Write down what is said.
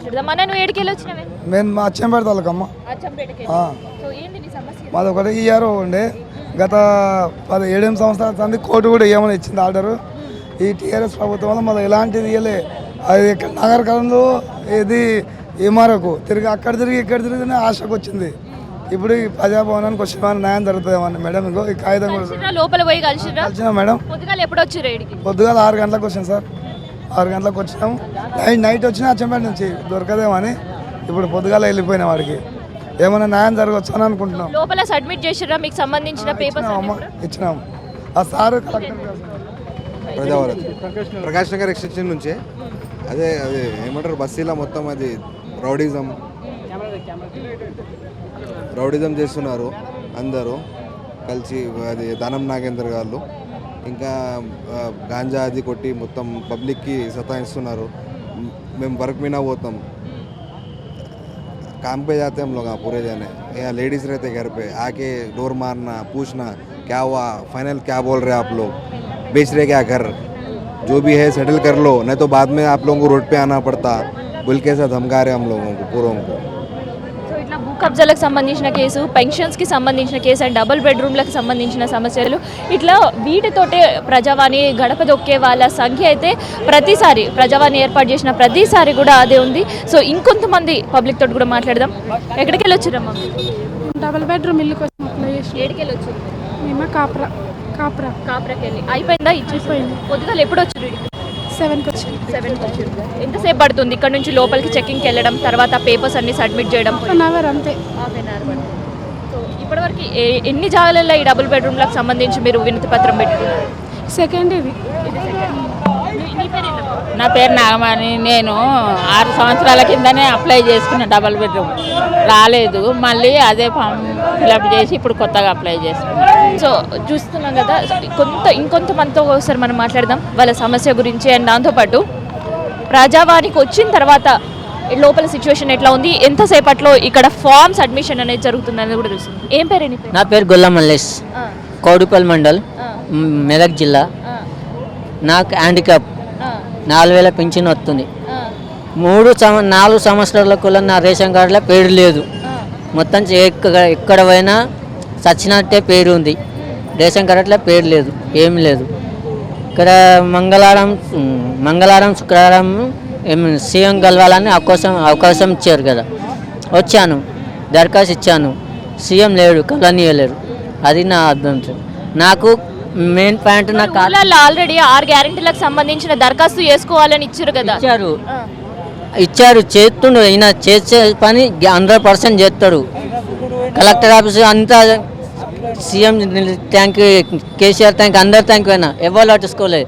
మాట్లాడదాం. మన నువ్వు ఏడికెళ్ళి వచ్చినవే? మేము మా అచ్చంపేట తాలూకమ్మ. మాది ఒకటి ఇయర్ ఉండే గత 17 సంవత్సరాల సంది కోర్టు కూడా ఏమని ఇచ్చింది ఆర్డరు. ఈ టీఆర్ఎస్ ప్రభుత్వంలో మాది ఎలాంటిది ఇవ్వలే. అది ఇక్కడ నగరకరంలో ఇది ఏమారకు తిరిగి అక్కడ తిరిగి ఇక్కడ తిరిగినే ఆశకు వచ్చింది. ఇప్పుడు ఈ ప్రజాభవనానికి వచ్చిన న్యాయం జరుగుతుందేమని మేడం. ఇంకో ఈ కాగితం కూడా లోపల పోయి కలిసిన మేడం. ఎప్పుడు వచ్చారు? పొద్దుగాల 6 గంటలకు వచ్చాను సార్. 6 గంటలకు వచ్చినాము. నైట్ వచ్చినా అచ్చంపేట నుంచి దొరకదేమని ఇప్పుడు పొద్దుగాల వెళ్ళిపోయినా వాడికి ఏమైనా న్యాయం జరగవచ్చు అని అనుకుంటున్నాం. లోపల సబ్మిట్ చేసిరా మీకు సంబంధించిన పేపర్స్? ఇచ్చినాము. ఆ సార్ ప్రకాష్ నగర్ ఎక్స్టెన్షన్ నుంచే అదే ఏమంటారు బస్తీలో మొత్తం అది రౌడిజం చేస్తున్నారు అందరూ కలిసి. అది దానం నాగేందర్ గారు ఇంకా గాంజా అది కొట్టి మొత్తం పబ్లిక్కి సతాయిస్తున్నారు. మేము వర్క్ మీద పోతాం, काम पे जाते हम लोग पूरे जने. यहाँ लेडीज़ रहते घर पे आके डोर मारना पूछना क्या हुआ, फाइनल क्या बोल रहे आप लोग, बेच रहे क्या घर, जो भी है सेटल कर लो नहीं तो बाद में आप लोगों को रोड पे आना पड़ता बोल के साथ धमका रहे हम लोगों को पूरों को. భూ కబ్జాలకు సంబంధించిన కేసు, పెన్షన్స్కి సంబంధించిన కేసు అండ్ డబుల్ బెడ్రూమ్లకు సంబంధించిన సమస్యలు, ఇట్లా వీటితోటే ప్రజావాణి గడప దొక్కే వాళ్ళ సంఖ్య అయితే ప్రతిసారి ప్రజావాణి ఏర్పాటు చేసిన ప్రతిసారి కూడా అదే ఉంది. సో ఇంకొంతమంది పబ్లిక్ తోటి కూడా మాట్లాడదాం. ఎక్కడికి వెళ్ళి వచ్చారమ్మా? డబుల్ బెడ్రూమ్ ఇల్లుకి ఏడికెళ్ళి వచ్చారు? మేము కాప్రాకి వెళ్ళి అయిపోయిందా? ఇచ్చేసిపోయింది. పొద్దుగాల ఎప్పుడు వచ్చారు? 7కి వచ్చారు. ఎంతసేపు పడుతుంది ఇక్కడ నుంచి లోపలికి చెక్కింగ్కి వెళ్ళడం, తర్వాత పేపర్స్ అన్ని సబ్మిట్ చేయడం? 1 అవర్ అంతే. సో ఇప్పటివరకు ఎన్ని జాగాలలో ఈ డబుల్ బెడ్రూమ్లకు సంబంధించి మీరు వినతి పత్రం పెట్టుకున్నారు? సెకండ్ ఇది. నా పేరు నాగమణి. నేను 6 సంవత్సరాల కిందనే అప్లై చేసుకున్న డబుల్ బెడ్రూమ్ రాలేదు. మళ్ళీ అదే ఫామ్ ఫిలప్ చేసి ఇప్పుడు కొత్తగా అప్లై చేసుకున్నాను. సో చూస్తున్నాం కదా, ఇంకొంతమందితో ఒకసారి మనం మాట్లాడదాం వాళ్ళ సమస్య గురించి. అండ్ దాంతోపాటు ప్రజావానికి వచ్చిన తర్వాత లోపల సిచ్యువేషన్ ఎట్లా ఉంది, ఎంతసేపట్లో ఇక్కడ ఫార్మ్స్ అడ్మిషన్ అనేది జరుగుతుంది అనేది కూడా చూస్తుంది. ఏం పేరు? నా పేరు గొల్ల మల్లేష్, కౌడుపల్ మండల్, మెదక్ జిల్లా. నాకు హ్యాండిక్యాప్ 4000 పింఛన్ వస్తుంది. 4 సంవత్సరాలకు నా రేషన్ కార్డులో పేరు లేదు. మొత్తం ఎక్కడ పోయినా చచ్చినట్టే పేరు ఉంది, రేషన్ కార్డులో పేరు లేదు, ఏం లేదు. ఇక్కడ మంగళవారం శుక్రవారం సీఎం కలవాలని అవకాశం ఇచ్చారు కదా, వచ్చాను, దరఖాస్తు ఇచ్చాను. సీఎం లేడు, కలనీయలేరు. అది నా అభ్యంతరం. నాకు మెయిన్ పాయింట్ నాకు ఆల్రెడీ 6 గ్యారెంటీలకు సంబంధించిన దరఖాస్తు చేసుకోవాలని ఇచ్చారు కదా. ఇచ్చారు చేస్తుండు. ఈయన చేసే పని 100% చేస్తాడు. కలెక్టర్ ఆఫీస్ అంతా CM thank you, KCR thank, అందరు థ్యాంక్ అయినా ఎవరు పట్టించుకోలేదు.